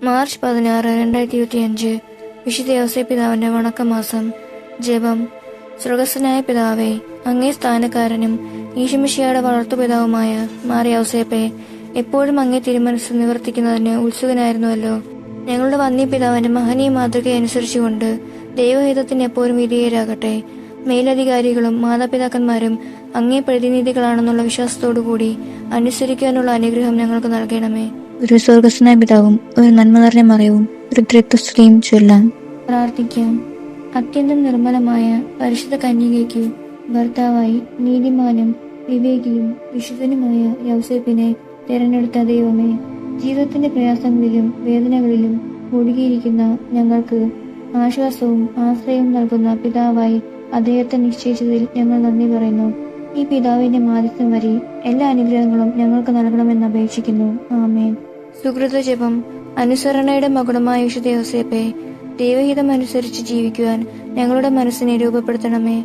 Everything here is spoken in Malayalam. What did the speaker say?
മാർച്ച് 16, 2025 വിശുദ്ധ യോസേപ്പ് പിതാവിന്റെ വണക്കമാസം. ജപം. സ്വർഗസ്ഥനായ പിതാവേ, അങ്ങേ സ്ഥാനക്കാരനും ഈശോമിശിഹായുടെ വളർത്തുപിതാവുമായ മാർ യൗസേപ്പെ എപ്പോഴും അങ്ങേ തിരുമനസ്സ് നിവർത്തിക്കുന്നതിന് ഉത്സുകനായിരുന്നുവല്ലോ. ഞങ്ങളുടെ വന്യപിതാവിന്റെ മഹനീയ മാതൃകയെ അനുസരിച്ചുകൊണ്ട് ദൈവഹിതത്തിന് എപ്പോഴും വിധേയരാകട്ടെ. മേലധികാരികളും മാതാപിതാക്കന്മാരും അങ്ങേ പ്രതിനിധികളാണെന്നുള്ള വിശ്വാസത്തോടുകൂടി അനുസരിക്കാനുള്ള അനുഗ്രഹം ഞങ്ങൾക്ക് നൽകണമേ. ഒരു സ്വർഗസ്നായ പിതാവും ഒരു നന്മ നിറഞ്ഞ മറിയവും ഒരു ത്രിത്വസ്തുതിയും ചൊല്ലാം. പ്രാർത്ഥിക്കാം. അത്യന്തം നിർമ്മലമായ പരിശുദ്ധ കന്യകയ്ക്ക് ഭർത്താവായി നീതിമാനും വിവേകിയും വിശുദ്ധനുമായ യൗസേപ്പിനെ തിരഞ്ഞെടുത്ത ദൈവമേ, ജീവിതത്തിന്റെ പ്രയാസങ്ങളിലും വേദനകളിലും മുഴുകിയിരിക്കുന്ന ഞങ്ങൾക്ക് ആശ്വാസവും ആശ്രയവും നൽകുന്ന പിതാവായി അദ്ദേഹത്തെ നിശ്ചയിച്ചതിൽ ഞങ്ങൾ നന്ദി പറയുന്നു. ഈ പിതാവിന്റെ മാധ്യസ്ഥം വഴി എല്ലാ അനുഗ്രഹങ്ങളും ഞങ്ങൾക്ക് നൽകണമെന്ന് അപേക്ഷിക്കുന്നു. ആമേൻ. സുഹൃത ജപം. അനുസരണയുടെ മകുടമായ വിശുദ്ധ യോസേപ്പെ, ദൈവഹിതം അനുസരിച്ച് ജീവിക്കുവാൻ ഞങ്ങളുടെ മനസ്സിനെ രൂപപ്പെടുത്തണമേ.